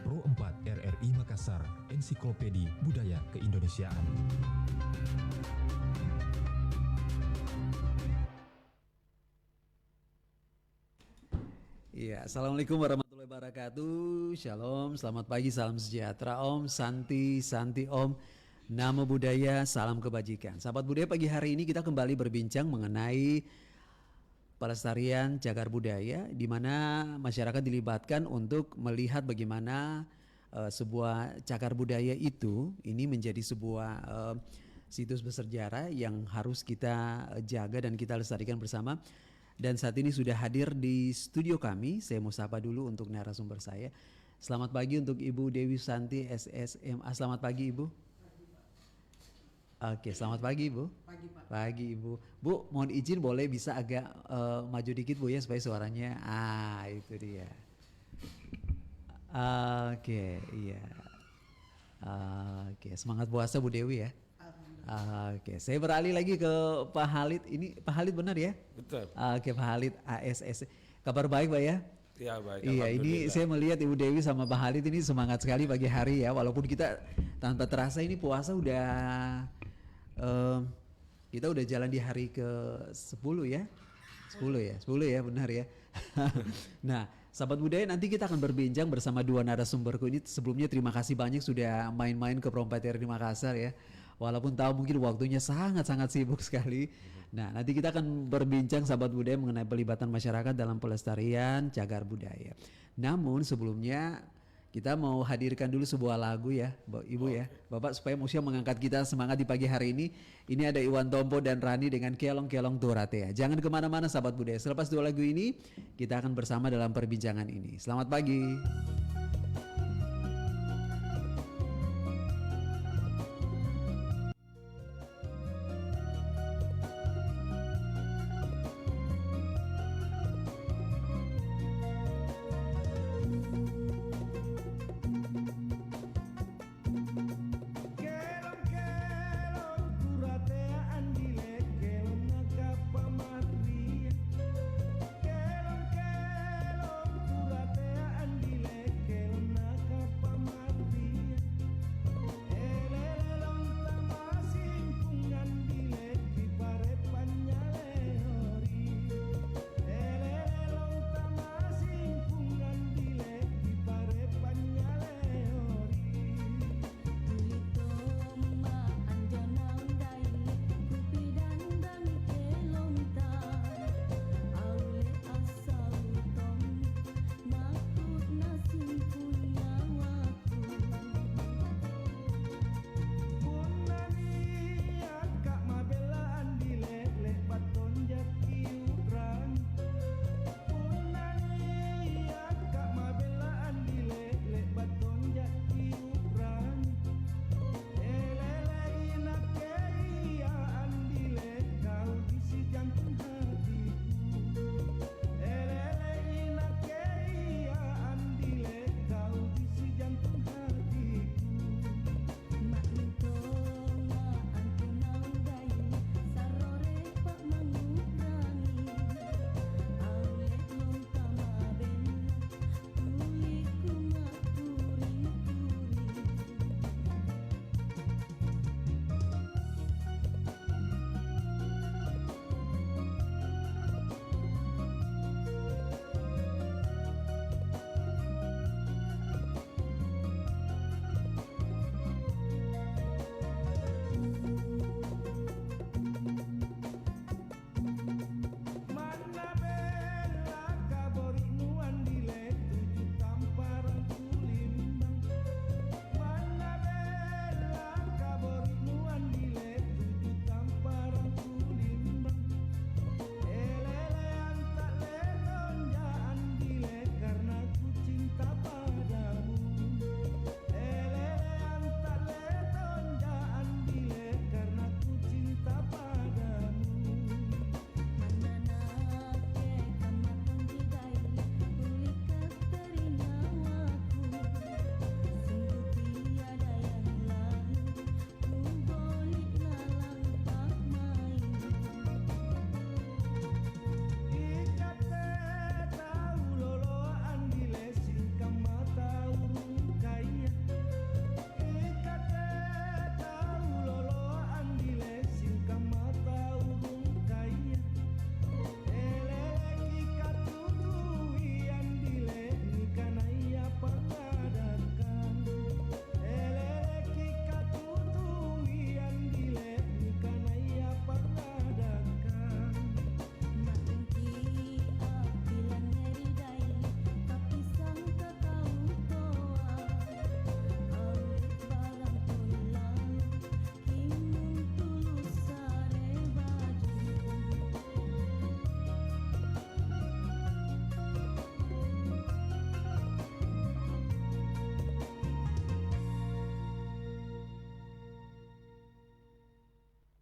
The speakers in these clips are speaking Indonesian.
Pro 4 RRI Makassar, Ensiklopedi Budaya Keindonesiaan. Iya, Assalamualaikum warahmatullahi wabarakatuh. Shalom, selamat pagi, salam sejahtera Om, Santi Om, Namo Buddhaya, salam kebajikan. Sahabat budaya, pagi hari ini kita kembali berbincang mengenai pelestarian cagar budaya, di mana masyarakat dilibatkan untuk melihat bagaimana sebuah cagar budaya itu ini menjadi sebuah situs bersejarah yang harus kita jaga dan kita lestarikan bersama. Dan saat ini sudah hadir di studio kami. Saya mau sapa dulu untuk narasumber saya. Selamat pagi untuk Ibu Dewi Santi SSMA. Selamat pagi Ibu. Oke, selamat pagi Ibu. Pagi Pak. Pagi Ibu. Bu, mohon izin boleh bisa agak maju dikit Bu ya supaya suaranya. Itu dia. Oke, iya. Oke, semangat puasa Bu Dewi ya. Oke, saya beralih lagi ke Pak Halid. Ini Pak Halid benar ya? Betul. Oke, Pak Halid ASS. Kabar baik Pak ya? Ya baik. Iya, ini saya melihat Ibu Dewi sama Pak Halid ini semangat sekali pagi hari ya. Walaupun kita tanpa terasa ini puasa kita udah jalan di hari ke 10 ya. 10 ya benar ya. Nah, sahabat budaya, nanti kita akan berbincang bersama dua narasumberku ini. Sebelumnya terima kasih banyak sudah main-main ke Pro 4 RRI Makassar ya. Walaupun tahu mungkin waktunya sangat-sangat sibuk sekali. Nah, nanti kita akan berbincang sahabat budaya mengenai pelibatan masyarakat dalam pelestarian cagar budaya. Namun sebelumnya kita mau hadirkan dulu sebuah lagu ya, Ibu ya. Bapak supaya Musia mengangkat kita semangat di pagi hari ini. Ini ada Iwan Tompo dan Rani dengan Kelong-Kelong Toratea. Jangan kemana-mana sahabat budaya. Selepas dua lagu ini, kita akan bersama dalam perbincangan ini. Selamat pagi. Kelong kelong kuratea andile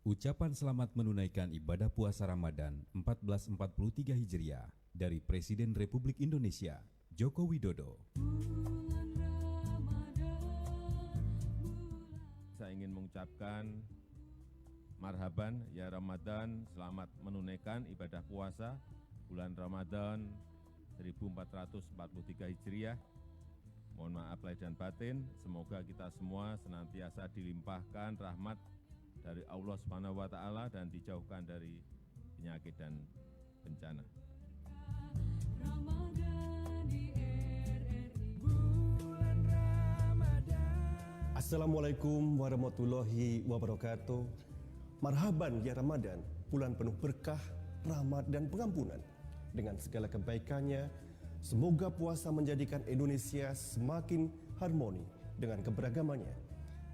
Ucapan selamat menunaikan ibadah puasa Ramadan 1443 Hijriah dari Presiden Republik Indonesia, Joko Widodo. Saya ingin mengucapkan marhaban ya Ramadan, selamat menunaikan ibadah puasa bulan Ramadan 1443 Hijriah. Mohon maaf lahir dan batin, semoga kita semua senantiasa dilimpahkan rahmat dari Allah Subhanahu wa taala dan dijauhkan dari penyakit dan bencana. Assalamualaikum warahmatullahi wabarakatuh. Marhaban ya Ramadan, bulan penuh berkah, rahmat dan pengampunan. Dengan segala kebaikannya, semoga puasa menjadikan Indonesia semakin harmoni dengan keberagamannya.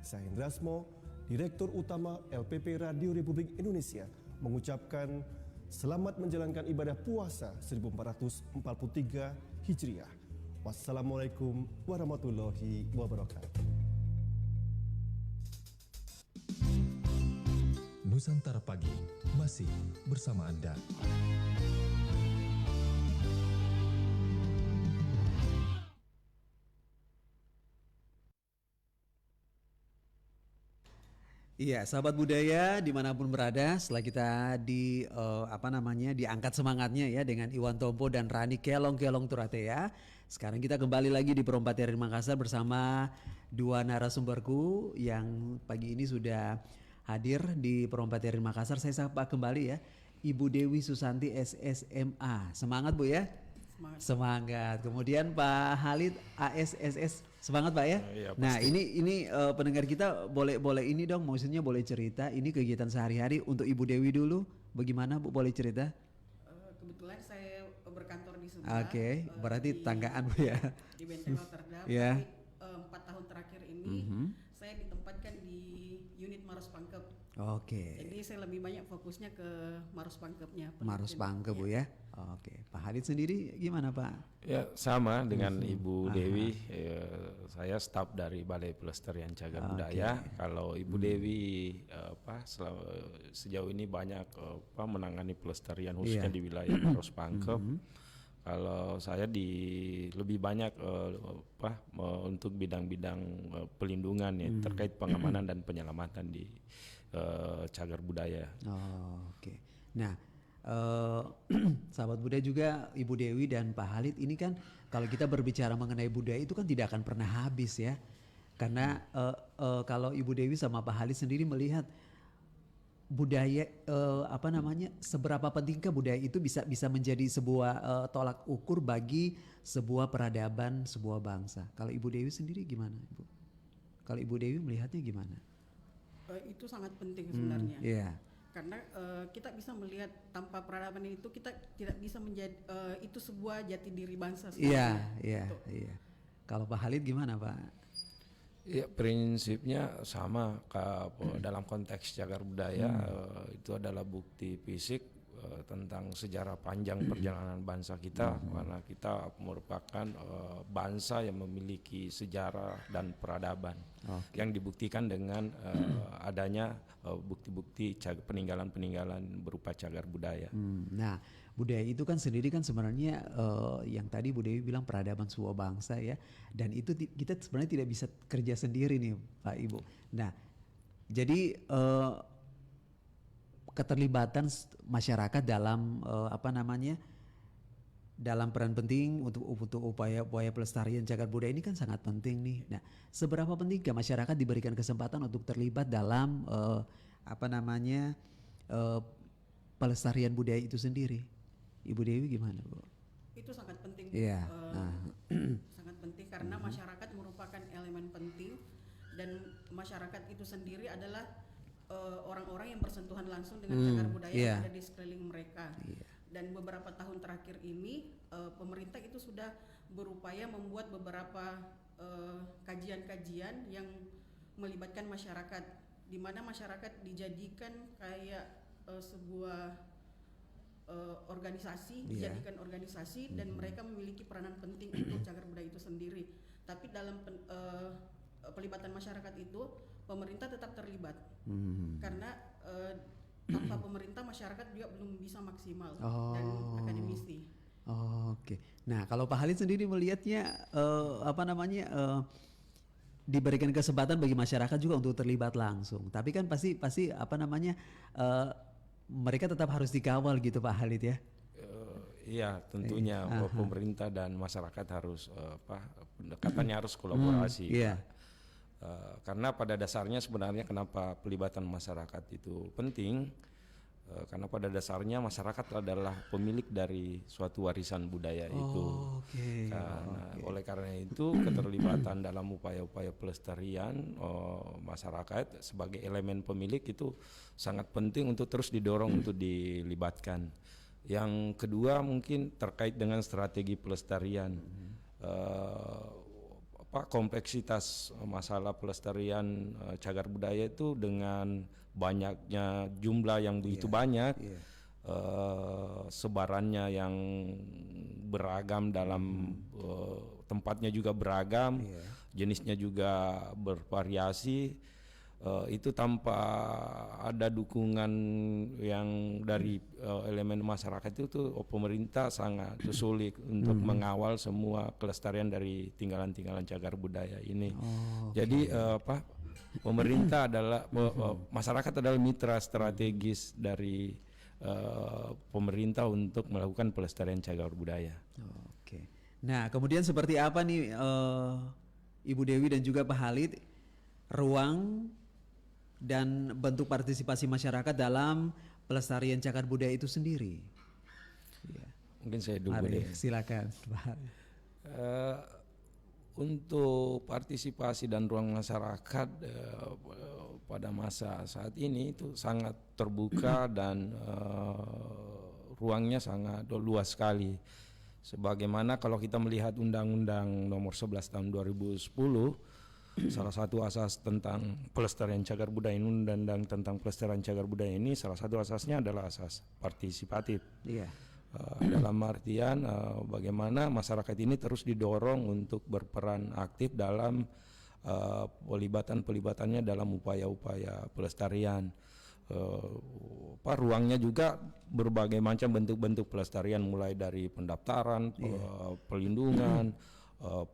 Saya Hendrasmo, Direktur Utama LPP Radio Republik Indonesia, mengucapkan selamat menjalankan ibadah puasa 1443 Hijriah. Wassalamualaikum warahmatullahi wabarakatuh. Nusantara Pagi masih bersama Anda. Iya, sahabat budaya dimanapun berada, setelah kita diangkat semangatnya ya dengan Iwan Tompo dan Rani Kelong Turatea. Sekarang kita kembali lagi di Perompatian Makassar bersama dua narasumberku yang pagi ini sudah hadir di Perompatian Makassar. Saya sapa kembali ya, Ibu Dewi Susanti SSMA. Semangat Bu ya. Semangat. Kemudian Pak Halid ASSS. Semangat Pak ya. Ya, nah ini pendengar kita boleh ini dong, maksudnya boleh cerita ini kegiatan sehari-hari untuk Ibu Dewi dulu. Bagaimana Bu, boleh cerita? Kebetulan saya berkantor di Sumba. Oke, berarti tanggaan Bu ya. Di Benteng Rotterdam. Ya. Tapi 4 tahun terakhir ini saya ditempatkan di unit Maros Pangkep. Oke. Jadi saya lebih banyak fokusnya ke Maros Pangkepnya. Maros Pangkep Bu ya. Oke. Pak Halid sendiri gimana Pak? Ya sama dengan Ibu Dewi, saya staf dari Balai Pelestarian Cagar Budaya. Kalau Ibu Dewi sejauh ini banyak menangani pelestarian khususnya di wilayah Maros Pangkep. Kalau saya lebih banyak untuk bidang-bidang pelindungan ya, terkait pengamanan dan penyelamatan di cagar budaya. Oke. Nah, sahabat budaya juga Ibu Dewi dan Pak Halid ini kan kalau kita berbicara mengenai budaya itu kan tidak akan pernah habis ya. Karena kalau Ibu Dewi sama Pak Halid sendiri melihat budaya seberapa pentingkah budaya itu bisa menjadi sebuah tolak ukur bagi sebuah peradaban sebuah bangsa. Kalau Ibu Dewi sendiri gimana, Ibu? Kalau Ibu Dewi melihatnya gimana? Itu sangat penting sebenarnya. Iya. Karena kita bisa melihat tanpa peradaban itu kita tidak bisa menjadi itu sebuah jati diri bangsa. Iya. Kalau Pak Halid gimana Pak? Ya prinsipnya sama dalam konteks cagar budaya itu adalah bukti fisik tentang sejarah panjang perjalanan bangsa kita, karena kita merupakan bangsa yang memiliki sejarah dan peradaban yang dibuktikan dengan adanya bukti-bukti peninggalan-peninggalan berupa cagar budaya. Nah, budaya itu kan sendiri kan sebenarnya yang tadi Bu Dewi bilang peradaban sebuah bangsa ya, dan itu kita sebenarnya tidak bisa kerja sendiri nih Pak Ibu. Nah, jadi keterlibatan masyarakat dalam dalam peran penting untuk upaya pelestarian cagar budaya ini kan sangat penting nih. Nah, seberapa pentingkah masyarakat diberikan kesempatan untuk terlibat dalam pelestarian budaya itu sendiri? Ibu Dewi gimana Bu? Itu sangat penting. Iya. Sangat penting karena masyarakat merupakan elemen penting dan masyarakat itu sendiri adalah orang-orang yang bersentuhan langsung dengan cagar budaya yang ada di sekeliling mereka. Dan beberapa tahun terakhir ini pemerintah itu sudah berupaya membuat beberapa kajian-kajian yang melibatkan masyarakat, di mana masyarakat dijadikan kayak sebuah organisasi, dijadikan organisasi dan mereka memiliki peranan penting untuk cagar budaya itu sendiri. Tapi dalam pelibatan masyarakat itu pemerintah tetap terlibat karena tanpa pemerintah masyarakat juga belum bisa maksimal dan akademisi. Oke. Nah, kalau Pak Halid sendiri melihatnya diberikan kesempatan bagi masyarakat juga untuk terlibat langsung. Tapi kan pasti mereka tetap harus dikawal gitu Pak Halid ya. Iya, tentunya pemerintah dan masyarakat harus pendekatannya harus kolaborasi. Iya. Karena pada dasarnya sebenarnya kenapa pelibatan masyarakat itu penting? Karena pada dasarnya masyarakat adalah pemilik dari suatu warisan budaya itu. Oleh karena itu keterlibatan dalam upaya-upaya pelestarian masyarakat sebagai elemen pemilik itu sangat penting untuk terus didorong untuk dilibatkan. Yang kedua mungkin terkait dengan strategi pelestarian. Kompleksitas masalah pelestarian cagar budaya itu dengan banyaknya jumlah yang begitu banyak, sebarannya yang beragam dalam tempatnya juga beragam, jenisnya juga bervariasi. Itu tanpa ada dukungan yang dari elemen masyarakat itu pemerintah sangat sulit untuk mengawal semua kelestarian dari tinggalan-tinggalan cagar budaya ini. Jadi pemerintah adalah masyarakat adalah mitra strategis dari pemerintah untuk melakukan pelestarian cagar budaya. Oke. Nah, kemudian seperti apa nih Ibu Dewi dan juga Pak Halid ruang dan bentuk partisipasi masyarakat dalam pelestarian cagar budaya itu sendiri? Ya. Mungkin saya dulu deh. Silakan. Untuk partisipasi dan ruang masyarakat pada masa saat ini itu sangat terbuka dan ruangnya sangat luas sekali. Sebagaimana kalau kita melihat Undang-Undang Nomor 11 Tahun 2010, salah satu asas tentang pelestarian cagar budaya ini, Undang-Undang tentang pelestarian cagar budaya ini, salah satu asasnya adalah asas partisipatif. Iya. Dalam artian bagaimana masyarakat ini terus didorong untuk berperan aktif dalam pelibatan-pelibatannya dalam upaya-upaya pelestarian. Ruangnya juga berbagai macam bentuk-bentuk pelestarian, mulai dari pendaftaran, pelindungan,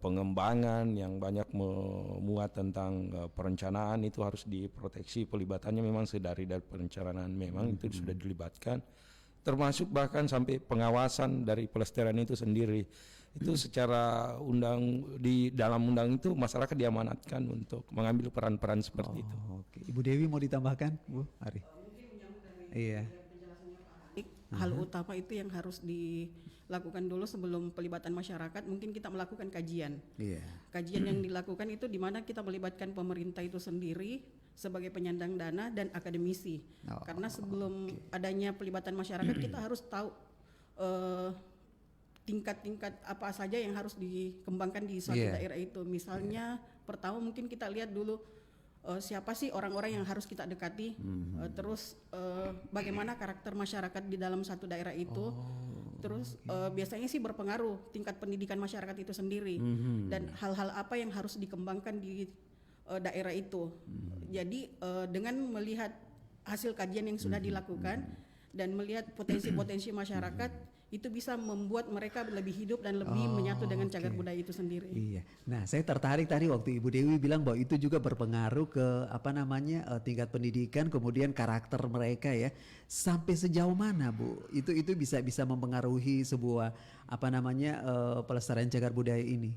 pengembangan yang banyak memuat tentang perencanaan itu harus diproteksi. Pelibatannya memang dari perencanaan memang itu sudah dilibatkan, termasuk bahkan sampai pengawasan dari pelestarian itu sendiri. Itu secara di dalam undang itu masyarakat diamanatkan untuk mengambil peran-peran seperti itu. Oke. Ibu Dewi mau ditambahkan, Bu Ari? Iya. Hal utama itu yang harus dilakukan dulu sebelum pelibatan masyarakat, mungkin kita melakukan kajian. Kajian yang dilakukan itu di mana kita melibatkan pemerintah itu sendiri sebagai penyandang dana dan akademisi. Karena sebelum adanya pelibatan masyarakat kita harus tahu tingkat-tingkat apa saja yang harus dikembangkan di suatu daerah itu. Misalnya pertama mungkin kita lihat dulu siapa sih orang-orang yang harus kita dekati, terus bagaimana karakter masyarakat di dalam satu daerah itu, terus biasanya sih berpengaruh tingkat pendidikan masyarakat itu sendiri, dan hal-hal apa yang harus dikembangkan di daerah itu. Jadi dengan melihat hasil kajian yang sudah dilakukan dan melihat potensi-potensi masyarakat, itu bisa membuat mereka lebih hidup dan lebih menyatu dengan cagar budaya itu sendiri. Iya. Nah, saya tertarik tadi waktu Ibu Dewi bilang bahwa itu juga berpengaruh ke tingkat pendidikan, kemudian karakter mereka ya. Sampai sejauh mana, Bu? Itu bisa mempengaruhi sebuah pelestarian cagar budaya ini?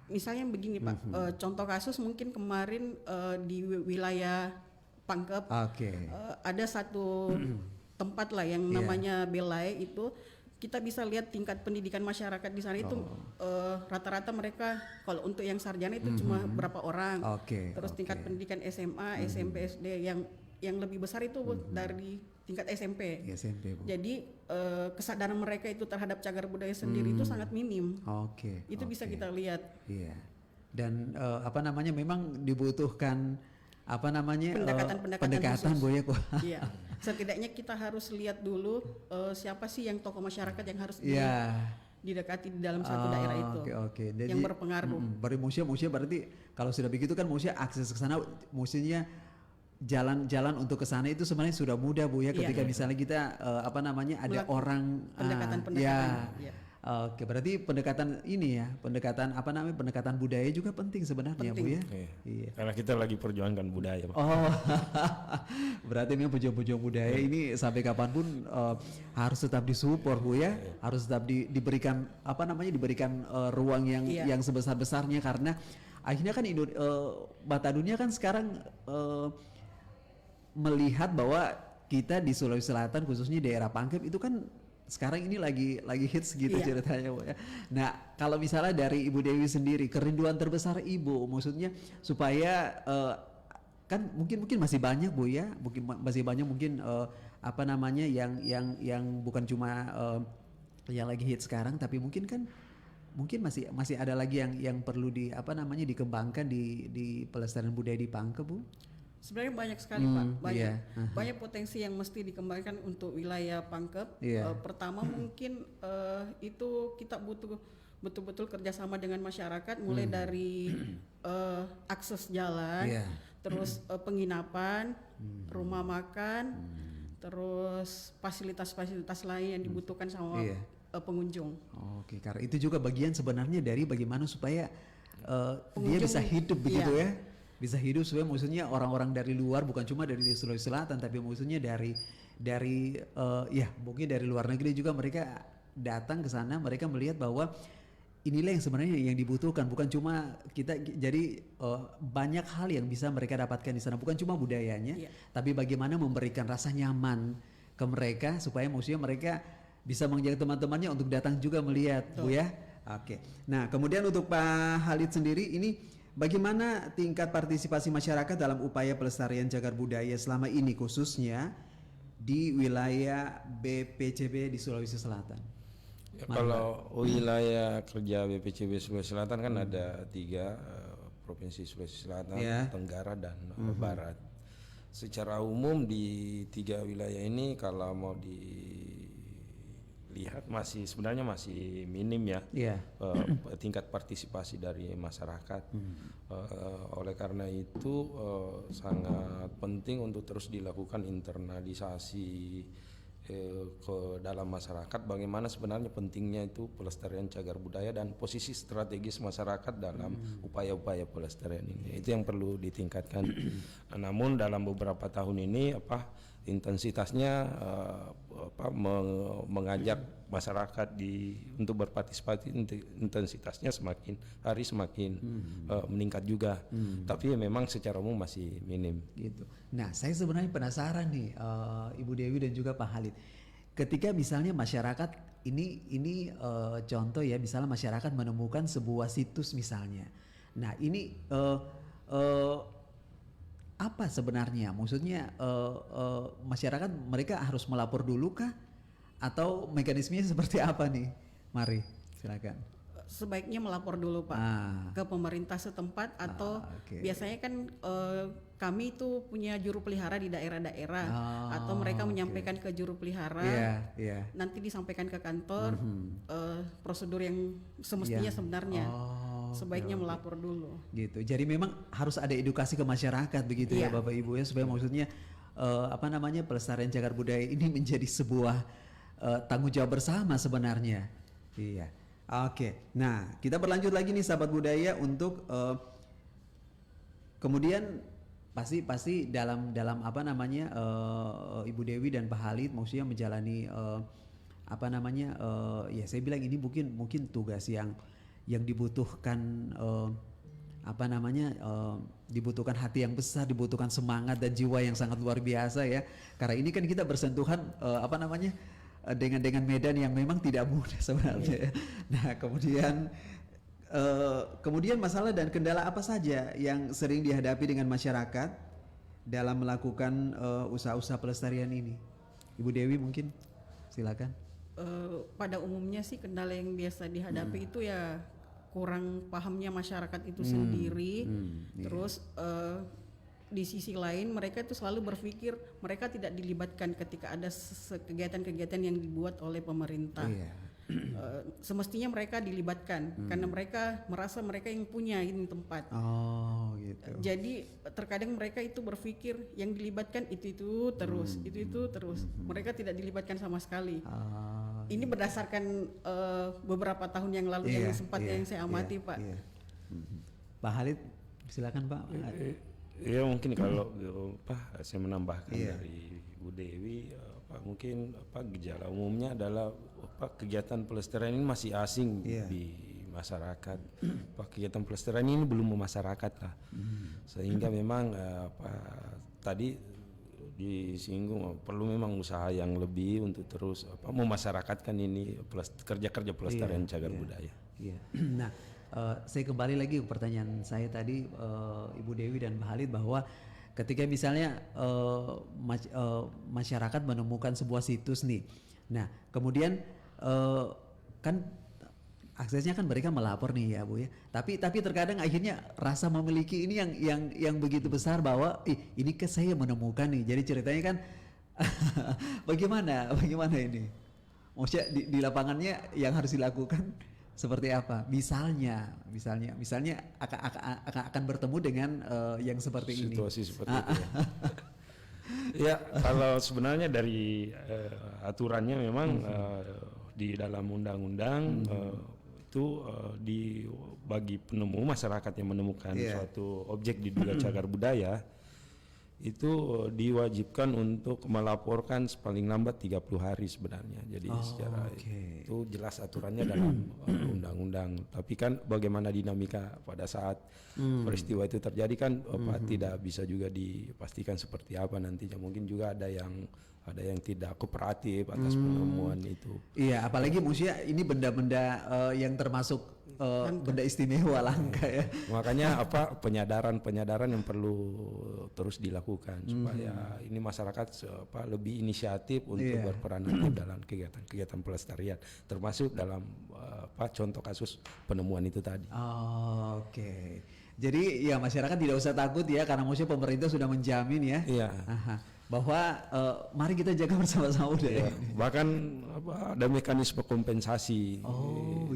Misalnya begini, Pak. Contoh kasus mungkin kemarin di wilayah Pangkep, ada satu tempat lah yang namanya Belai itu, kita bisa lihat tingkat pendidikan masyarakat di sana itu rata-rata mereka kalau untuk yang sarjana itu cuma berapa orang, terus tingkat pendidikan SMA, SMP, SD yang lebih besar itu dari tingkat SMP. Jadi kesadaran mereka itu terhadap cagar budaya sendiri itu sangat minim. Itu bisa kita lihat. Iya. Dan memang dibutuhkan pendekatan Bu ya. Iya. Setidaknya kita harus lihat dulu siapa sih yang tokoh masyarakat yang harus didekati di dalam satu daerah itu Oke. Jadi, yang berpengaruh. Bagi museum berarti kalau sudah begitu kan museum akses ke sana, museumnya jalan-jalan untuk ke sana itu sebenarnya sudah mudah Bu ya, ketika misalnya kita ada Melakukan orang pendekatan-pendekatan. Ya. Oke, berarti pendekatan ini ya, pendekatan budaya juga penting sebenarnya Bu ya. Iya. Karena kita lagi perjuangkan budaya, Pak. Oh, berarti memang pejuang-pejuang budaya ini sampai kapanpun harus tetap disupport Bu ya, harus tetap diberikan ruang yang sebesar-besarnya, karena akhirnya kan mata dunia kan sekarang melihat bahwa kita di Sulawesi Selatan khususnya daerah Pangkep itu kan sekarang ini lagi hits gitu ceritanya Bu ya. Nah, kalau misalnya dari Ibu Dewi sendiri, kerinduan terbesar Ibu maksudnya supaya kan mungkin masih banyak Bu ya, masih banyak yang bukan cuma yang lagi hit sekarang, tapi mungkin masih ada lagi yang perlu dikembangkan di pelestarian budaya di Pangkep Bu. Sebenarnya banyak sekali Pak, banyak potensi yang mesti dikembangkan untuk wilayah Pangkep. Pertama mungkin itu kita butuh betul-betul kerjasama dengan masyarakat, mulai dari akses jalan, terus penginapan, rumah makan, terus fasilitas-fasilitas lain yang dibutuhkan sama pengunjung. Oke, karena itu juga bagian sebenarnya dari bagaimana supaya dia bisa hidup begitu ya. Bisa hidup supaya maksudnya orang-orang dari luar, bukan cuma dari Sulawesi Selatan, tapi maksudnya dari mungkin dari luar negeri juga mereka datang ke sana, mereka melihat bahwa inilah yang sebenarnya yang dibutuhkan, bukan cuma kita. Jadi banyak hal yang bisa mereka dapatkan di sana, bukan cuma budayanya, tapi bagaimana memberikan rasa nyaman ke mereka supaya maksudnya mereka bisa mengajak teman-temannya untuk datang juga melihat, Bu ya. Oke. Nah, kemudian untuk Pak Khalid sendiri ini, bagaimana tingkat partisipasi masyarakat dalam upaya pelestarian cagar budaya selama ini khususnya di wilayah BPCB di Sulawesi Selatan? Ya, kalau wilayah kerja BPCB Sulawesi Selatan kan ada 3 provinsi Sulawesi Selatan, Tenggara dan Barat. Secara umum di 3 wilayah ini kalau mau dilihat sebenarnya masih minim ya tingkat partisipasi dari masyarakat. Oleh karena itu sangat penting untuk terus dilakukan internalisasi ke dalam masyarakat, bagaimana sebenarnya pentingnya itu pelestarian cagar budaya dan posisi strategis masyarakat dalam upaya-upaya pelestarian ini. Itu yang perlu ditingkatkan. Namun dalam beberapa tahun ini intensitasnya mengajak masyarakat untuk berpartisipasi, intensitasnya semakin hari semakin meningkat juga. Tapi memang secara umum masih minim. Gitu. Nah, saya sebenarnya penasaran nih, Ibu Dewi dan juga Pak Khalid. Ketika misalnya masyarakat ini contoh ya, misalnya masyarakat menemukan sebuah situs misalnya. Nah, ini apa sebenarnya? Maksudnya masyarakat mereka harus melapor dulu kah? Atau mekanismenya seperti apa nih? Mari, silakan. Sebaiknya melapor dulu Pak ke pemerintah setempat, atau biasanya kan kami itu punya juru pelihara di daerah-daerah, atau mereka menyampaikan ke juru pelihara, nanti disampaikan ke kantor. Prosedur yang semestinya sebenarnya sebaiknya melapor dulu. Gitu. Jadi memang harus ada edukasi ke masyarakat begitu ya Bapak Ibu ya, supaya maksudnya pelestarian cagar budaya ini menjadi sebuah tanggung jawab bersama sebenarnya. Iya. Oke. Nah, kita berlanjut lagi nih sahabat budaya untuk kemudian pasti dalam Ibu Dewi dan Pak Khalid maksudnya menjalani saya bilang ini mungkin tugas yang dibutuhkan dibutuhkan hati yang besar, dibutuhkan semangat dan jiwa yang sangat luar biasa ya. Karena ini kan kita bersentuhan dengan medan yang memang tidak mudah sebenarnya. Nah, kemudian masalah dan kendala apa saja yang sering dihadapi dengan masyarakat dalam melakukan usaha-usaha pelestarian ini? Ibu Dewi mungkin silakan. Pada umumnya sih kendala yang biasa dihadapi itu ya kurang pahamnya masyarakat itu sendiri. Terus di sisi lain mereka itu selalu berpikir mereka tidak dilibatkan ketika ada kegiatan-kegiatan yang dibuat oleh pemerintah. semestinya mereka dilibatkan karena mereka merasa mereka yang punya ini tempat. Oh gitu. Jadi terkadang mereka itu berpikir yang dilibatkan itu terus, itu terus. Mereka tidak dilibatkan sama sekali. Ini berdasarkan beberapa tahun yang lalu yang sempat yang saya amati, Pak. Iya. Pak Halid, silakan Pak. Ya mungkin kalau saya menambahkan dari Bu Dewi, mungkin gejala umumnya adalah kegiatan pelestarian ini masih asing di masyarakat. Kegiatan pelestarian ini belum memasyarakat lah, sehingga memang tadi disinggung perlu memang usaha yang lebih untuk terus memasyarakatkan ini kerja-kerja pelestarian cagar budaya. Iya. Nah, saya kembali lagi ke pertanyaan saya tadi, Ibu Dewi dan Pak Halid, bahwa ketika misalnya masyarakat menemukan sebuah situs nih, nah kemudian kan aksesnya kan mereka melapor nih ya Bu ya, tapi terkadang akhirnya rasa memiliki ini yang begitu besar bahwa ini ke saya menemukan nih, jadi ceritanya kan bagaimana ini, maksudnya di lapangannya yang harus dilakukan seperti apa? Misalnya akan bertemu dengan yang seperti ini. Situasi seperti itu. Ya, kalau sebenarnya dari aturannya memang di dalam undang-undang itu bagi penemu, masyarakat yang menemukan suatu objek diduga cagar budaya itu diwajibkan untuk melaporkan paling lambat 30 hari sebenarnya. Jadi secara itu jelas aturannya dalam undang-undang. Tapi kan bagaimana dinamika pada saat peristiwa itu terjadi kan tidak bisa juga dipastikan seperti apa nantinya. Mungkin juga ada yang tidak kooperatif atas penemuan itu. Iya, apalagi maksudnya ini benda-benda yang termasuk benda istimewa langka ya. Makanya penyadaran yang perlu terus dilakukan supaya ini masyarakat lebih inisiatif untuk berperan aktif dalam kegiatan pelestarian, termasuk dalam contoh kasus penemuan itu tadi. Oke. Jadi ya masyarakat tidak usah takut ya, karena maksudnya pemerintah sudah menjamin ya. Iya. Bahwa mari kita jaga bersama-sama budaya. Bahkan ada mekanisme kompensasi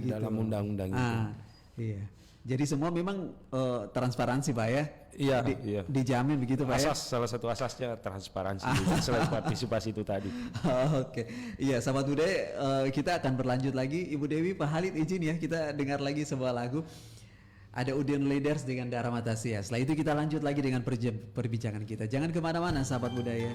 dalam undang-undang itu. Iya. Jadi semua memang transparansi Pak ya. Iya. Dijamin begitu Pak ya. Salah satu asasnya transparansi selain partisipasi itu tadi. Oke. Iya, sahabat budaya, kita akan berlanjut lagi. Ibu Dewi, Pak Halid, izin ya kita dengar lagi sebuah lagu. Ada Udin Leaders dengan Dara Matasia. Setelah itu kita lanjut lagi dengan perbincangan kita. Jangan kemana-mana sahabat budaya.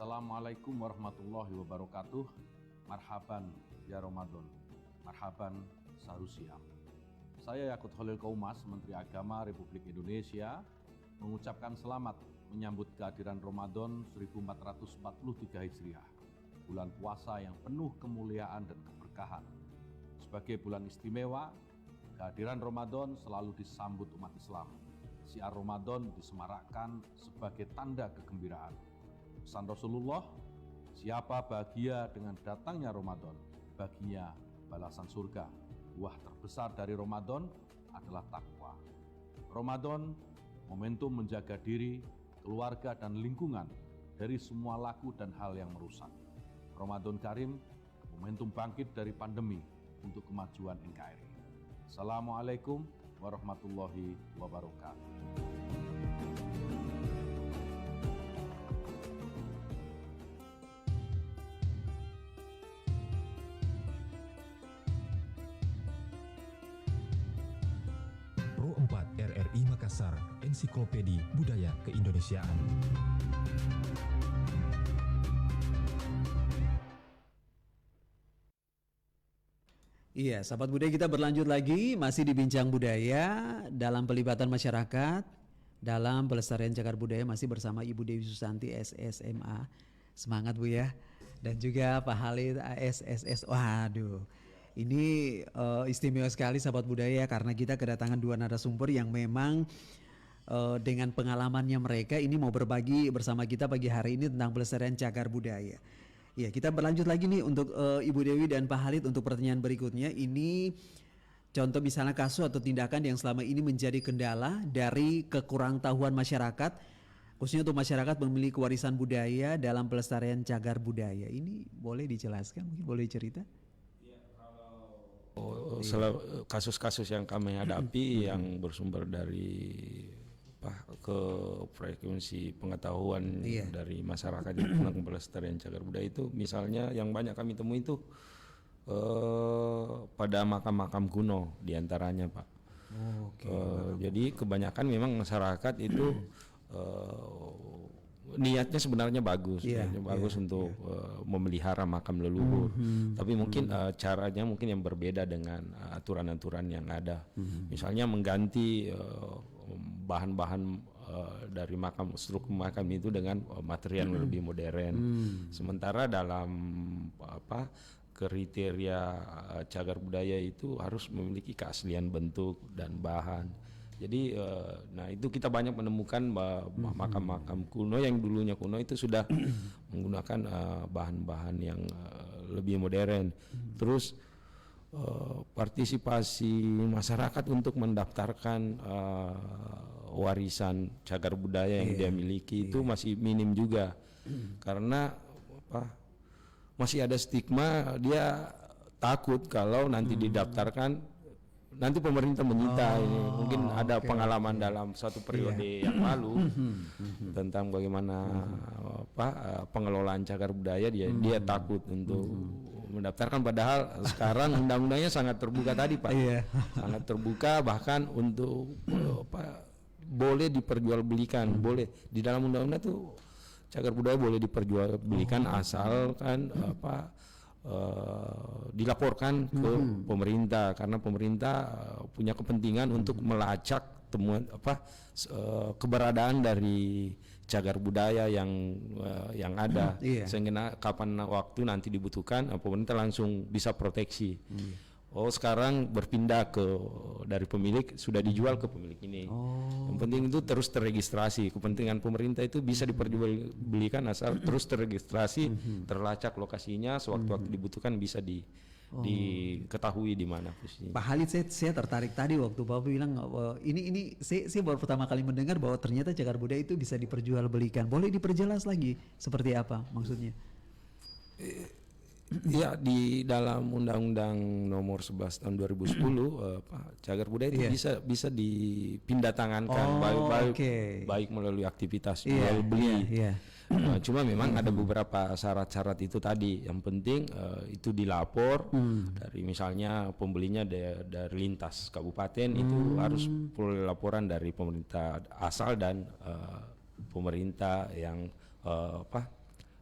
Assalamualaikum warahmatullahi wabarakatuh. Marhaban ya Ramadan. Marhaban sarusiam. Saya Yakut Khalil Kaumas, Menteri Agama Republik Indonesia, mengucapkan selamat menyambut kehadiran Ramadan 1443 Hijriah, bulan puasa yang penuh kemuliaan dan keberkahan. Sebagai bulan istimewa, kehadiran Ramadan selalu disambut umat Islam. Syiar Ramadan disemarakkan sebagai tanda kegembiraan. Pesan Rasulullah, siapa bahagia dengan datangnya Ramadan, baginya balasan surga. Buah terbesar dari Ramadan adalah takwa. Ramadan momentum menjaga diri, keluarga dan lingkungan dari semua laku dan hal yang merusak. Ramadan Karim momentum bangkit dari pandemi untuk kemajuan NKRI. Assalamualaikum warahmatullahi wabarakatuh. Pro 4 RRI Makassar, Ensiklopedi Budaya Keindonesiaan. Iya, sahabat budaya, kita berlanjut lagi masih di Bincang Budaya dalam pelibatan masyarakat dalam pelestarian cagar budaya, masih bersama Ibu Dewi Susanti SSMA. Semangat Bu ya. Dan juga Pak Halid ASSS. Waduh. Ini istimewa sekali sahabat budaya karena kita kedatangan dua narasumber yang memang dengan pengalamannya mereka ini mau berbagi bersama kita pagi hari ini tentang pelestarian cagar budaya. Ya, kita berlanjut lagi nih untuk Ibu Dewi dan Pak Halid untuk pertanyaan berikutnya. Ini contoh misalnya kasus atau tindakan yang selama ini menjadi kendala dari kekurangtahuan masyarakat, khususnya untuk masyarakat memiliki warisan budaya dalam pelestarian cagar budaya. Ini boleh dijelaskan, mungkin boleh cerita? Kasus-kasus yang kami hadapi yang bersumber dari ke frekuensi pengetahuan dari masyarakat tentang pelestarian cagar budaya itu, misalnya yang banyak kami temui itu pada makam-makam kuno diantaranya Pak. Jadi kebanyakan memang masyarakat itu niatnya sebenarnya bagus, untuk memelihara makam leluhur, tapi mungkin caranya mungkin yang berbeda dengan aturan-aturan yang ada. Misalnya mengganti bahan-bahan dari makam, struktur makam itu dengan material yang lebih modern. Sementara dalam kriteria cagar budaya itu harus memiliki keaslian bentuk dan bahan. Jadi nah itu kita banyak menemukan makam-makam kuno yang dulunya kuno itu sudah menggunakan bahan-bahan yang lebih modern. Terus partisipasi masyarakat untuk mendaftarkan warisan cagar budaya yang dia miliki itu masih minim juga, karena masih ada stigma, dia takut kalau nanti didaftarkan nanti pemerintah menyita. Ini mungkin ada pengalaman dalam satu periode yang lalu tentang bagaimana pengelolaan cagar budaya, dia takut untuk mendaftarkan, padahal sekarang undang-undangnya sangat terbuka tadi Pak. Sangat terbuka, bahkan untuk boleh diperjualbelikan, boleh di dalam undang-undang tuh cagar budaya boleh diperjualbelikan asalkan dilaporkan ke pemerintah, karena pemerintah punya kepentingan untuk melacak temuan keberadaan dari cagar budaya yang ada, sehingga kapan waktu nanti dibutuhkan pemerintah langsung bisa proteksi. Sekarang berpindah dari pemilik, sudah dijual ke pemilik ini. Yang penting itu terus terregistrasi. Kepentingan pemerintah itu bisa diperjualbelikan asal terus terregistrasi, terlacak lokasinya, sewaktu-waktu dibutuhkan bisa diketahui di mana posisinya. Pak Halid, saya tertarik tadi waktu Bapak bilang ini saya baru pertama kali mendengar bahwa ternyata cagar budaya itu bisa diperjualbelikan. Boleh diperjelas lagi seperti apa maksudnya? Ya, di dalam Undang-Undang Nomor 11 Tahun 2010 cagar budaya itu bisa dipindah tangankan, baik melalui aktivitas jual beli. Cuma memang ada beberapa syarat-syarat itu tadi. Yang penting itu dilapor dari misalnya pembelinya dari lintas kabupaten, itu harus perlu laporan dari pemerintah asal dan pemerintah yang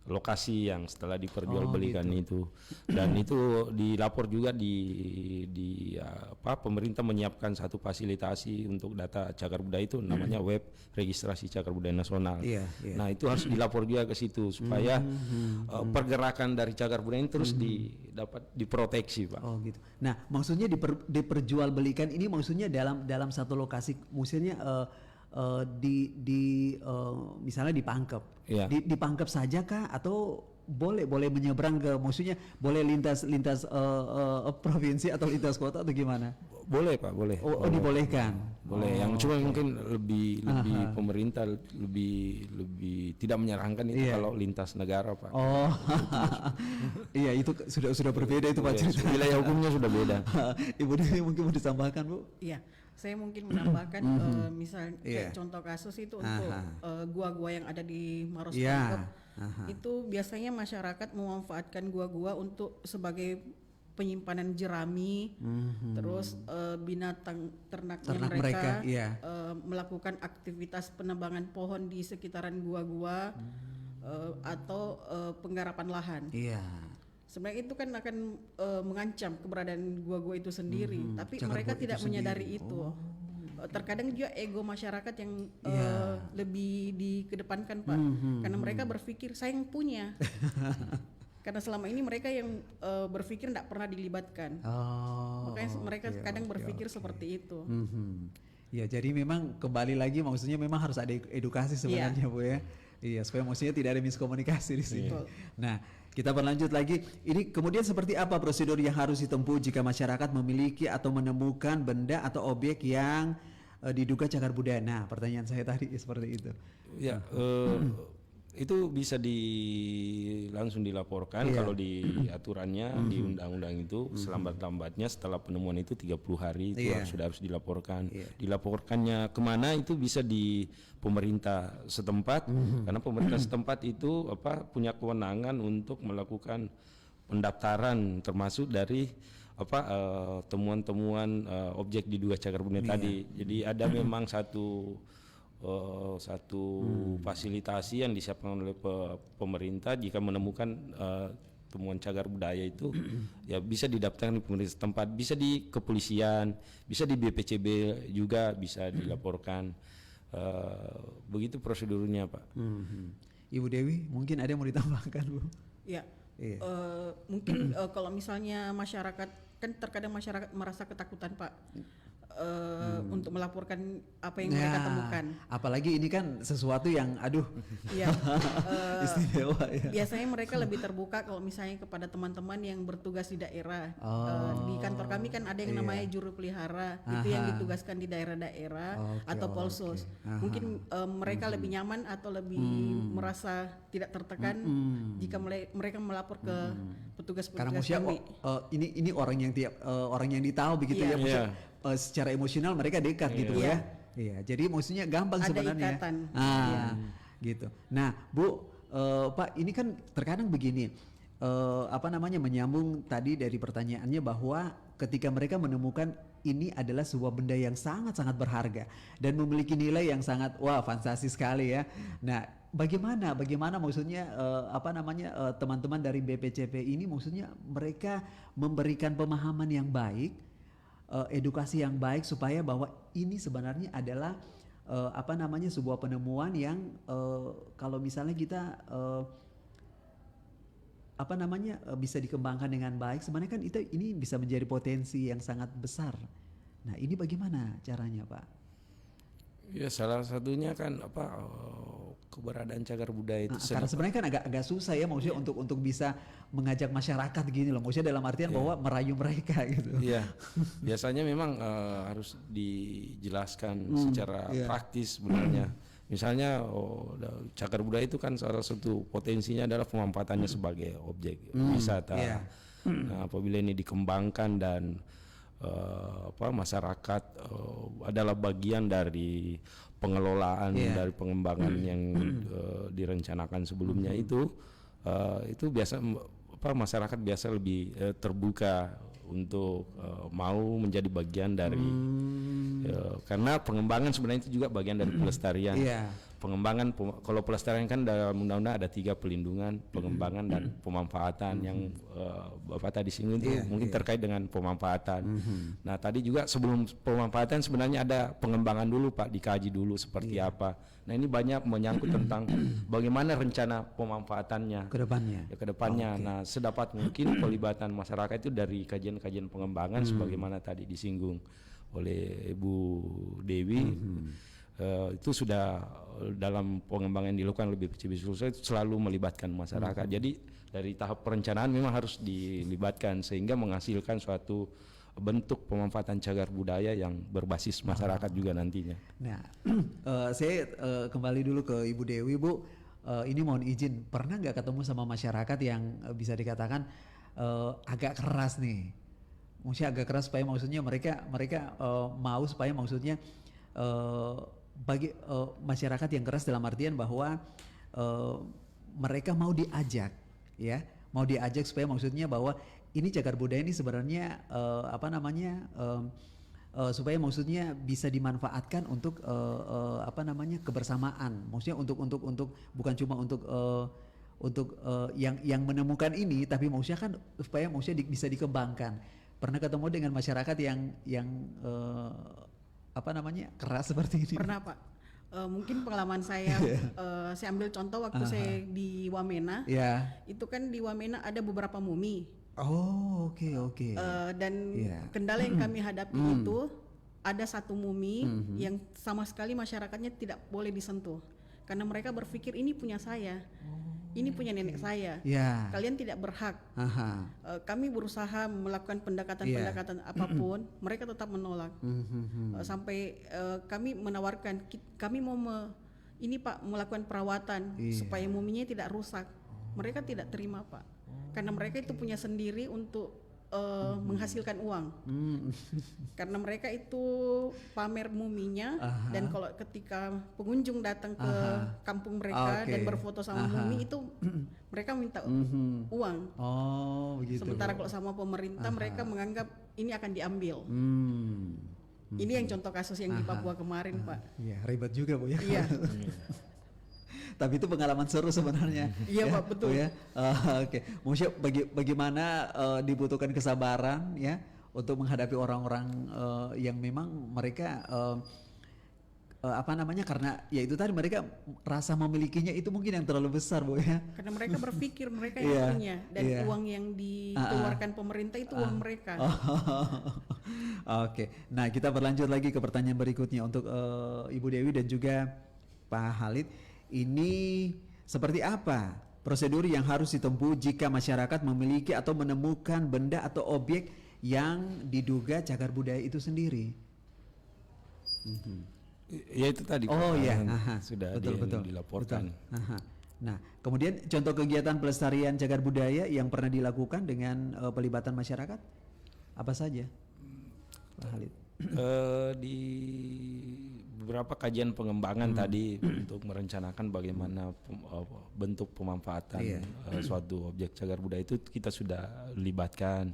lokasi yang setelah diperjualbelikan itu, dan itu dilapor juga di pemerintah menyiapkan satu fasilitasi untuk data cagar budaya itu namanya web registrasi cagar budaya nasional. Nah itu harus dilapor juga ke situ supaya pergerakan dari cagar budaya ini terus dapat diproteksi, Pak. Oh gitu. Nah maksudnya diperjualbelikan ini maksudnya dalam satu lokasi, maksudnya misalnya dipangkep. Dipangkep saja kah atau boleh menyeberang ke, maksudnya boleh lintas provinsi atau lintas kota atau gimana? Boleh Pak, boleh. Oh dibolehkan. Boleh. Yang cuma mungkin lebih pemerintah lebih tidak menyarankan itu kalau lintas negara, Pak. Oh. Iya itu sudah berbeda itu Pak cerita. Wilayah hukumnya sudah beda. Ibu Dewi mungkin mau ditambahkan, Bu? Iya. Saya mungkin menambahkan misalnya kayak contoh kasus itu untuk gua-gua yang ada di Maros Pangkep, itu biasanya masyarakat memanfaatkan gua-gua untuk sebagai penyimpanan jerami, terus binatang ternaknya mereka melakukan aktivitas penebangan pohon di sekitaran gua-gua atau penggarapan lahan. Sebenarnya itu kan akan mengancam keberadaan gua-gua itu sendiri, tapi mereka tidak menyadari itu. Terkadang juga ego masyarakat yang lebih dikedepankan, Pak, karena mereka berpikir saya yang punya. Karena selama ini mereka yang berpikir tidak pernah dilibatkan, makanya mereka kadang berpikir seperti itu. Ya jadi memang kembali lagi maksudnya memang harus ada edukasi sebenarnya, Bu ya. Iya supaya maksudnya tidak ada miskomunikasi di sini. Nah kita berlanjut lagi. Ini kemudian seperti apa prosedur yang harus ditempuh jika masyarakat memiliki atau menemukan benda atau objek yang diduga cagar budaya? Nah, pertanyaan saya tadi seperti itu. Ya, itu bisa langsung dilaporkan kalau di aturannya di undang-undang itu selambat-lambatnya setelah penemuan itu 30 hari itu sudah harus dilaporkan. Dilaporkannya kemana itu bisa di pemerintah setempat, karena pemerintah setempat itu punya kewenangan untuk melakukan pendaftaran termasuk dari temuan-temuan objek diduga cagar budaya tadi. Jadi ada memang satu fasilitasi yang disiapkan oleh pemerintah jika menemukan temuan cagar budaya itu ya bisa didaftarkan di pemerintah setempat, bisa di kepolisian, bisa di BPCB juga bisa dilaporkan. Begitu prosedurnya, Pak. Ibu Dewi mungkin ada yang mau ditambahkan, Bu? Ya, mungkin kalau misalnya masyarakat, kan terkadang masyarakat merasa ketakutan, Pak, untuk melaporkan apa yang mereka temukan. Apalagi ini kan sesuatu yang istimewa ya. Biasanya mereka lebih terbuka kalau misalnya kepada teman-teman yang bertugas di daerah. Di kantor kami kan ada yang namanya juru pelihara, itu yang ditugaskan di daerah-daerah atau polsos. Mungkin mereka lebih nyaman atau lebih merasa tidak tertekan jika mereka melapor ke petugas-petugas kami. Ini orang yang ditahu begitu ya. Secara emosional mereka dekat gitu ya. Iya, jadi maksudnya gampang ada sebenarnya. Ikatan. Gitu. Nah, Bu, Pak, ini kan terkadang begini. Menyambung tadi dari pertanyaannya bahwa ketika mereka menemukan ini adalah sebuah benda yang sangat-sangat berharga dan memiliki nilai yang sangat fantasi sekali ya. Nah, bagaimana maksudnya teman-teman dari BPCP ini maksudnya mereka memberikan pemahaman yang baik, edukasi yang baik supaya bahwa ini sebenarnya adalah sebuah penemuan yang kalau misalnya kita bisa dikembangkan dengan baik, sebenarnya kan ini bisa menjadi potensi yang sangat besar. Nah, ini bagaimana caranya, Pak? Ya, salah satunya kan keberadaan cagar budaya itu. Karena sebenarnya kan agak susah ya maksudnya untuk bisa mengajak masyarakat gini loh, maksudnya dalam artian bahwa merayu mereka gitu. Iya, biasanya memang harus dijelaskan secara praktis sebenarnya. Misalnya cagar budaya itu kan salah satu potensinya adalah pemanfaatannya sebagai objek wisata. Nah, apabila ini dikembangkan dan masyarakat adalah bagian dari pengelolaan dari pengembangan yang direncanakan sebelumnya itu biasa masyarakat biasa lebih terbuka untuk mau menjadi bagian dari karena pengembangan sebenarnya itu juga bagian dari pelestarian. pengembangan, kalau pelestarian kan dalam undang-undang ada 3 pelindungan, pengembangan dan pemanfaatan yang Bapak tadi singgung itu mungkin terkait dengan pemanfaatan. Nah tadi juga sebelum pemanfaatan sebenarnya ada pengembangan dulu Pak, dikaji dulu seperti apa. Nah ini banyak menyangkut tentang bagaimana rencana pemanfaatannya ke depannya. Nah sedapat mungkin pelibatan masyarakat itu dari kajian-kajian pengembangan sebagaimana tadi disinggung oleh Ibu Dewi. Itu sudah dalam pengembangan yang dilakukan lebih spesifik selalu melibatkan masyarakat. Jadi dari tahap perencanaan memang harus dilibatkan sehingga menghasilkan suatu bentuk pemanfaatan cagar budaya yang berbasis masyarakat juga nantinya. Nah, saya kembali dulu ke Ibu Dewi, Bu. Ini mohon izin, pernah nggak ketemu sama masyarakat yang bisa dikatakan agak keras nih? Maksudnya agak keras supaya maksudnya mereka mau supaya maksudnya bagi masyarakat yang keras dalam artian bahwa mereka mau diajak, ya, mau diajak supaya maksudnya bahwa ini cagar budaya ini sebenarnya supaya maksudnya bisa dimanfaatkan untuk kebersamaan, maksudnya untuk bukan cuma untuk yang menemukan ini, tapi maksudnya kan supaya maksudnya bisa dikembangkan. Pernah ketemu dengan masyarakat yang keras seperti ini? Pernah Pak. Mungkin pengalaman saya, saya ambil contoh waktu saya di Wamena. Itu kan di Wamena ada beberapa mumi. Oh, oke. Dan kendala yang kami hadapi itu ada satu mumi yang sama sekali masyarakatnya tidak boleh disentuh karena mereka berpikir ini punya saya, ini punya nenek saya, kalian tidak berhak. Kami berusaha melakukan pendekatan apapun, mereka tetap menolak. Sampai kami menawarkan, kami mau ini Pak melakukan perawatan supaya muminya tidak rusak. Mereka tidak terima Pak. Karena mereka itu punya sendiri untuk menghasilkan uang. Karena mereka itu pamer muminya dan kalau ketika pengunjung datang ke kampung mereka dan berfoto sama mumi itu mereka minta uang. Oh, begitu. Sementara kalau sama pemerintah mereka menganggap ini akan diambil. Ini yang contoh kasus yang di Papua kemarin, Pak. Iya, ribet juga Bu ya. Iya. Tapi itu pengalaman seru sebenarnya. Iya Pak, betul. Ya? Oke. Maksudnya bagaimana dibutuhkan kesabaran ya untuk menghadapi orang-orang yang memang mereka karena ya itu tadi mereka rasa memilikinya itu mungkin yang terlalu besar Bu ya. Karena mereka berpikir mereka yang punya dan uang yang dikeluarkan pemerintah itu uang mereka. Oke. Nah, kita berlanjut lagi ke pertanyaan berikutnya untuk Ibu Dewi dan juga Pak Khalid. Ini seperti apa prosedur yang harus ditempuh jika masyarakat memiliki atau menemukan benda atau objek yang diduga cagar budaya itu sendiri? Ya itu tadi. Oh iya, sudah betul. dilaporkan. Betul. Nah, kemudian contoh kegiatan pelestarian cagar budaya yang pernah dilakukan dengan pelibatan masyarakat apa saja, Pak Khalid? Di beberapa kajian pengembangan tadi untuk merencanakan bagaimana bentuk pemanfaatan suatu objek cagar budaya itu kita sudah libatkan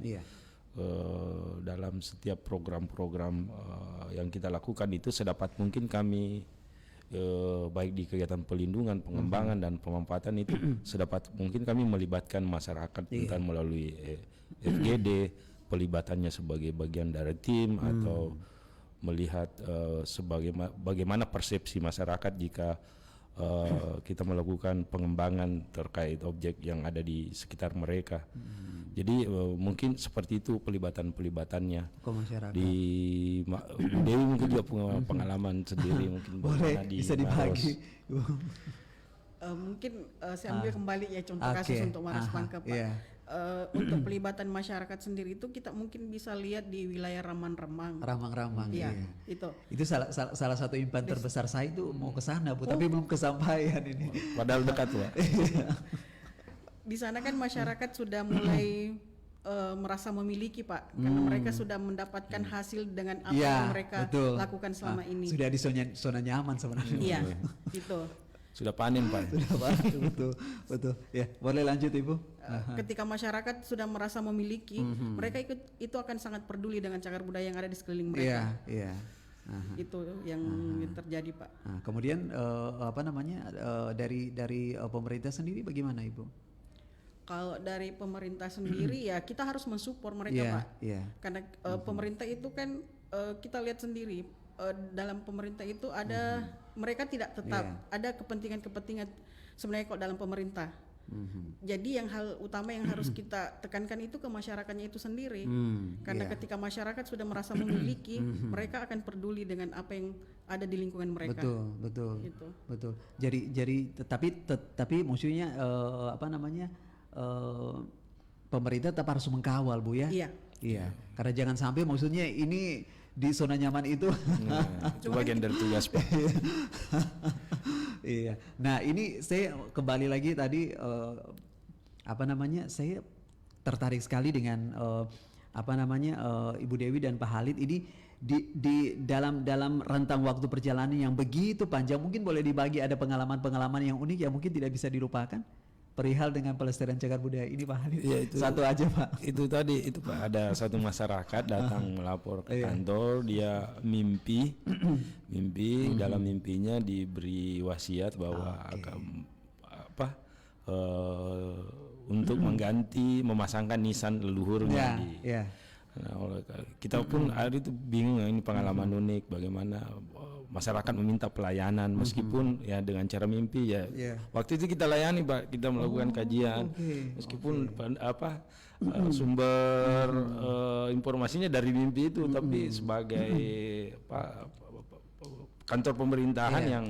dalam setiap program-program yang kita lakukan itu sedapat mungkin kami baik di kegiatan pelindungan, pengembangan dan pemanfaatan itu sedapat mungkin kami melibatkan masyarakat entah melalui FGD, pelibatannya sebagai bagian dari tim atau melihat bagaimana persepsi masyarakat jika kita melakukan pengembangan terkait objek yang ada di sekitar mereka. Jadi mungkin seperti itu pelibatannya. Di Dewi mungkin juga punya pengalaman sendiri mungkin. Boleh bisa dibagi. Mungkin saya ambil kembali ya contoh kasus untuk Maras Pangkep Pak. Untuk pelibatan masyarakat sendiri itu kita mungkin bisa lihat di wilayah Ramang-Ramang. Iya. Itu salah satu impian terbesar saya itu mau ke sana Bu, tapi belum kesampaian ini. Padahal dekat Pak. Di sana kan masyarakat sudah mulai merasa memiliki Pak, karena mereka sudah mendapatkan hasil dengan apa yang mereka lakukan selama ini. Sudah di zona nyaman sebenarnya. Iya, itu. Sudah panen Pak. Sudah panen, betul. Ya, boleh lanjut Ibu. Ketika masyarakat sudah merasa memiliki, mereka itu akan sangat peduli dengan cagar budaya yang ada di sekeliling mereka. Iya. Itu yang terjadi, Pak. Nah, kemudian dari pemerintah sendiri bagaimana Ibu? Kalau dari pemerintah sendiri ya kita harus mensupport mereka, Pak. Karena pemerintah itu kan kita lihat sendiri dalam pemerintah itu ada mereka tidak tetap, ada kepentingan-kepentingan sebenarnya kok dalam pemerintah. Jadi yang hal utama yang harus kita tekankan itu ke masyarakatnya itu sendiri. Karena ketika masyarakat sudah merasa memiliki, mereka akan peduli dengan apa yang ada di lingkungan mereka. Betul. Gitu. Betul. Jadi tapi maksudnya pemerintah tetap harus mengkawal, Bu ya. Iya. Karena jangan sampai maksudnya ini di zona nyaman itu. Itu bagian dari tugas, Pak. Iya. Nah, ini saya kembali lagi tadi saya tertarik sekali dengan Ibu Dewi dan Pak Halid ini di dalam rentang waktu perjalanan yang begitu panjang, mungkin boleh dibagi ada pengalaman-pengalaman yang unik yang mungkin tidak bisa dilupakan perihal dengan pelestarian cagar budaya ini, Pak Halid. Ya, itu, satu aja, Pak. Itu Pak, ada satu masyarakat datang melapor ke kantor, dia mimpi dalam mimpinya diberi wasiat bahwa untuk mengganti memasangkan nisan leluhurnya Nah, kita pun hari itu bingung, ini pengalaman unik bagaimana masyarakat meminta pelayanan meskipun ya dengan cara mimpi ya. Waktu itu kita layani, Pak, kita melakukan kajian meskipun sumber informasinya dari mimpi itu, tapi sebagai kantor pemerintahan yang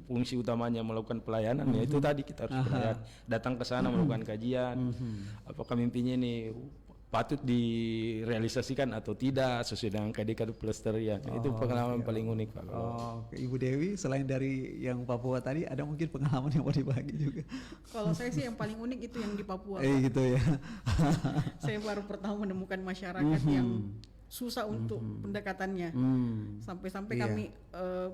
fungsi utamanya melakukan pelayanan ya itu tadi kita harus datang ke sana melakukan kajian apakah mimpinya ini patut direalisasikan atau tidak sesuai dengan KDK pelestarian. Itu pengalaman paling unik, Pak. Ibu Dewi, selain dari yang Papua tadi, ada mungkin pengalaman yang mau dibagi juga? Kalau saya sih yang paling unik itu yang di Papua. Gitu ya. Saya baru pertama menemukan masyarakat yang susah untuk pendekatannya. Sampai-sampai kami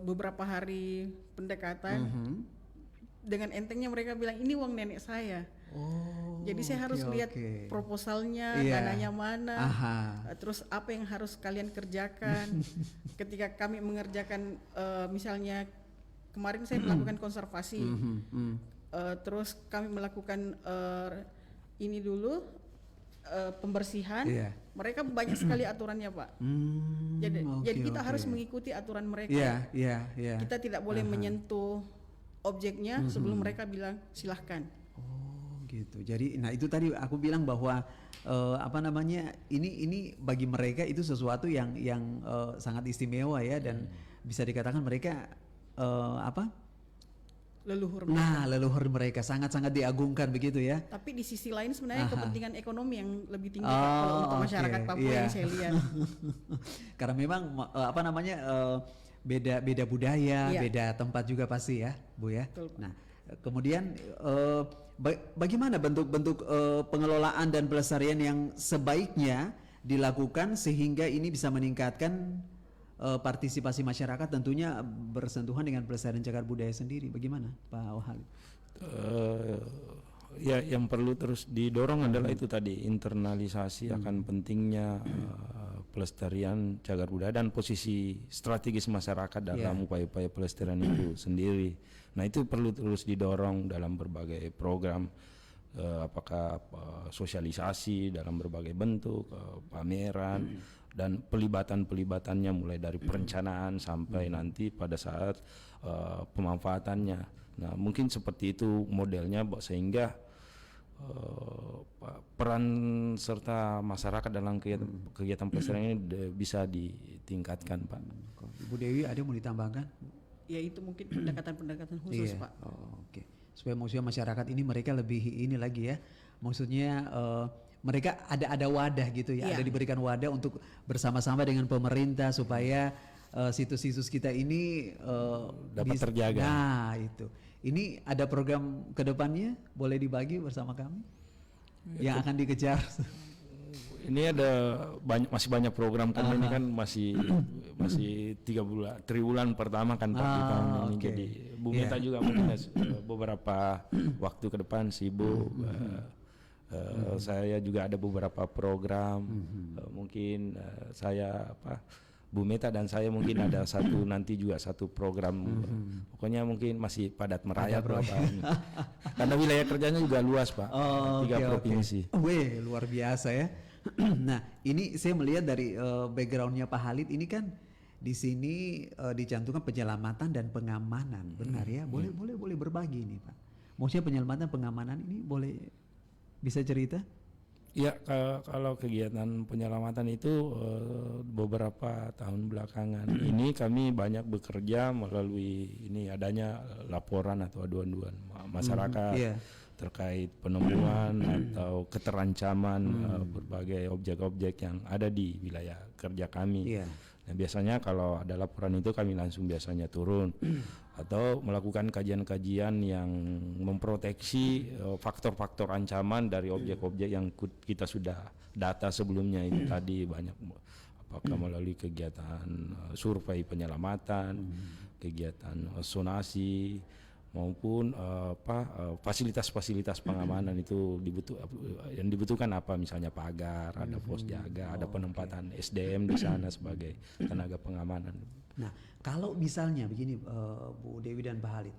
beberapa hari pendekatan, dengan entengnya mereka bilang ini uang nenek saya. Jadi saya harus lihat proposalnya, dananya mana, terus apa yang harus kalian kerjakan. Ketika kami mengerjakan, misalnya kemarin saya melakukan konservasi, terus kami melakukan ini dulu pembersihan. Mereka banyak sekali aturannya, Pak. Jadi kita harus mengikuti aturan mereka. Kita tidak boleh menyentuh objeknya sebelum mereka bilang silahkan. Gitu. Jadi, nah itu tadi aku bilang bahwa ini bagi mereka itu sesuatu yang sangat istimewa ya, dan bisa dikatakan mereka leluhur mereka. Nah, leluhur mereka sangat-sangat diagungkan begitu ya. Tapi di sisi lain sebenarnya kepentingan ekonomi yang lebih tinggi kalau untuk masyarakat Papua yang saya lihat. Karena memang beda budaya, beda tempat juga pasti ya, Bu ya. Betul, Pak. Nah, kemudian bagaimana bentuk-bentuk pengelolaan dan pelestarian yang sebaiknya dilakukan sehingga ini bisa meningkatkan partisipasi masyarakat, tentunya bersentuhan dengan pelestarian cagar budaya sendiri. Bagaimana, Pak Wahali? Ya, yang perlu terus didorong adalah itu tadi, internalisasi akan pentingnya pelestarian cagar budaya dan posisi strategis masyarakat dalam upaya-upaya pelestarian itu sendiri. Nah, itu perlu terus didorong dalam berbagai program, apakah sosialisasi dalam berbagai bentuk, pameran, dan pelibatan-pelibatannya mulai dari perencanaan sampai nanti pada saat pemanfaatannya. Nah, mungkin seperti itu modelnya, sehingga peran serta masyarakat dalam kegiatan pelestarian ini bisa ditingkatkan, Pak. Ibu Dewi, ada yang mau ditambahkan? Ya, itu mungkin pendekatan-pendekatan khusus, Pak. Supaya maksudnya masyarakat ini mereka lebih ini lagi ya, maksudnya mereka ada wadah gitu ya, ada diberikan wadah untuk bersama-sama dengan pemerintah supaya situs-situs kita ini dapat terjaga. Nah, itu. Ini ada program kedepannya, boleh dibagi bersama kami yang akan dikejar. Ini ada masih banyak program karena ini kan masih 3 bulan pertama kan Pak di tahun ini. Jadi Bu Meta juga mungkin beberapa waktu ke depan sibuk. Saya juga ada beberapa program, mungkin saya Bu Meta dan saya mungkin ada nanti juga satu program, pokoknya mungkin masih padat merayap karena wilayah kerjanya juga luas Pak, 3 provinsi. Weh, luar biasa ya. Nah, ini saya melihat dari backgroundnya Pak Khalid ini kan di sini dicantumkan penyelamatan dan pengamanan, benar ya? Boleh berbagi nih Pak. Maksudnya penyelamatan pengamanan ini boleh bisa cerita? Ya, kalau kegiatan penyelamatan itu beberapa tahun belakangan ini kami banyak bekerja melalui ini adanya laporan atau aduan-aduan masyarakat terkait penemuan atau keterancaman berbagai objek-objek yang ada di wilayah kerja kami. Nah, biasanya kalau ada laporan itu kami langsung biasanya turun atau melakukan kajian-kajian yang memproteksi faktor-faktor ancaman dari objek-objek yang kita sudah data sebelumnya itu tadi banyak, apakah melalui kegiatan survei penyelamatan, kegiatan sonasi maupun fasilitas-fasilitas pengamanan itu yang dibutuhkan apa, misalnya pagar, ada pos jaga, ada penempatan SDM di sana sebagai tenaga pengamanan. Nah, kalau misalnya begini Bu Dewi dan Pak Khalid,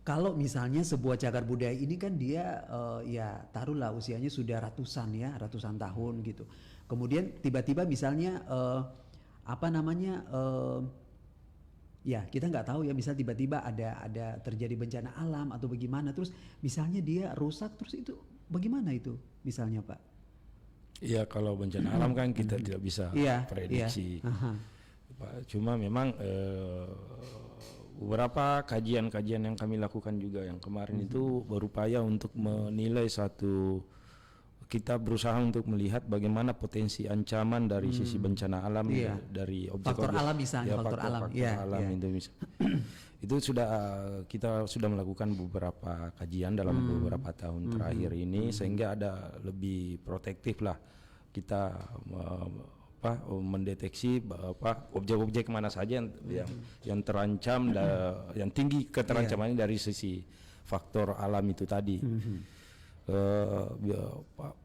kalau misalnya sebuah cagar budaya ini kan dia ya taruhlah usianya sudah ratusan tahun gitu. Kemudian tiba-tiba misalnya ya kita nggak tahu ya, misal tiba-tiba ada terjadi bencana alam atau bagaimana, terus misalnya dia rusak, terus itu bagaimana itu misalnya Pak? Iya, kalau bencana alam kan kita tidak bisa prediksi. Pak, cuma memang beberapa kajian-kajian yang kami lakukan juga yang kemarin itu berupaya untuk menilai kita berusaha untuk melihat bagaimana potensi ancaman dari sisi bencana alam dari objek-objek faktor alam misalnya, faktor alam itu itu kita sudah melakukan beberapa kajian dalam beberapa tahun terakhir ini, sehingga ada lebih protektif lah kita mendeteksi objek-objek mana saja yang terancam yang tinggi keterancamannya dari sisi faktor alam itu tadi.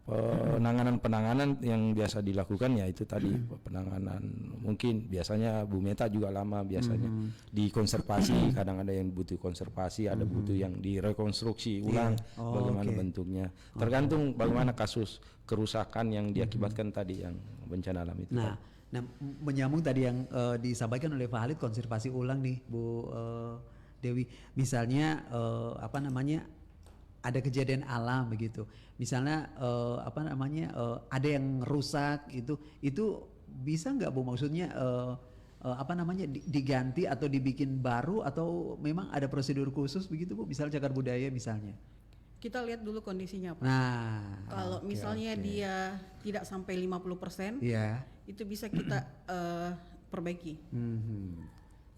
Penanganan yang biasa dilakukan ya itu tadi penanganan, mungkin biasanya Bu Meta juga lama biasanya dikonservasi, kadang ada yang butuh konservasi, ada butuh yang direkonstruksi ulang bagaimana bentuknya, tergantung bagaimana kasus kerusakan yang diakibatkan tadi yang bencana alam itu. Nah, menyambung tadi yang disampaikan oleh Pak Khalid, konservasi ulang nih Bu Dewi, misalnya ada kejadian alam begitu, misalnya ada yang rusak itu bisa nggak Bu, maksudnya diganti atau dibikin baru, atau memang ada prosedur khusus begitu Bu, misalnya cagar budaya misalnya? Kita lihat dulu kondisinya Pak. Nah, kalau misalnya dia tidak sampai 50%, itu bisa kita perbaiki.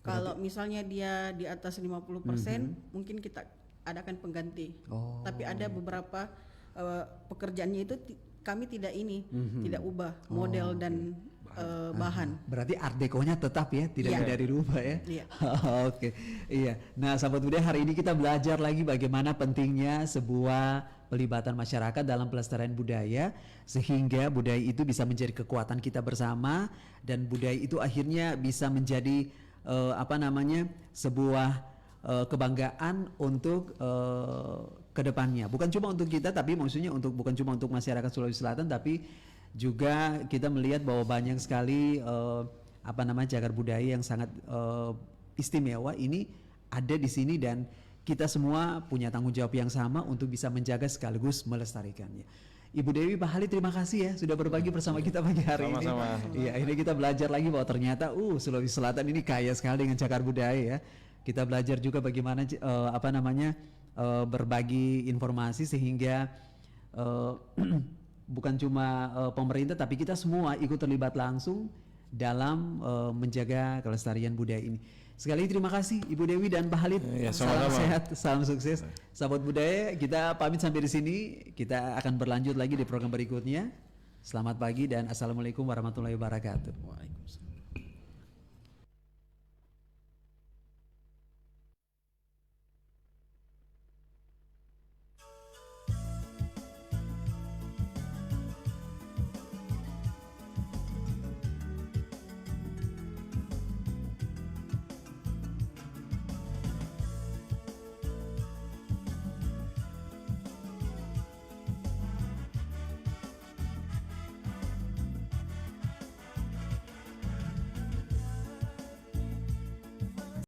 Kalau misalnya dia di atas 50%, mungkin kita adakan pengganti. Tapi ada beberapa pekerjaannya itu kami tidak ubah model dan bahan. Berarti art deco-nya tetap ya, tidak dari rubah ya. Oke. Iya. Nah, sahabat budaya, hari ini kita belajar lagi bagaimana pentingnya sebuah pelibatan masyarakat dalam pelestarian budaya, sehingga budaya itu bisa menjadi kekuatan kita bersama, dan budaya itu akhirnya bisa menjadi sebuah kebanggaan untuk kedepannya, bukan cuma untuk kita, tapi maksudnya bukan cuma untuk masyarakat Sulawesi Selatan, tapi juga kita melihat bahwa banyak sekali cagar budaya yang sangat istimewa ini ada di sini, dan kita semua punya tanggung jawab yang sama untuk bisa menjaga sekaligus melestarikannya. Ibu Dewi, Pak Khalid, terima kasih ya sudah berbagi bersama kita pagi hari ini. Iya, akhirnya kita belajar lagi bahwa ternyata Sulawesi Selatan ini kaya sekali dengan cagar budaya ya. Kita belajar juga bagaimana berbagi informasi, sehingga bukan cuma pemerintah, tapi kita semua ikut terlibat langsung dalam menjaga kelestarian budaya ini. Sekali lagi terima kasih Ibu Dewi dan Pak Khalid. Salam sehat, salam sukses. Sahabat budaya, kita pamit sampai di sini. Kita akan berlanjut lagi di program berikutnya. Selamat pagi dan assalamualaikum warahmatullahi wabarakatuh. Waalaikumsalam.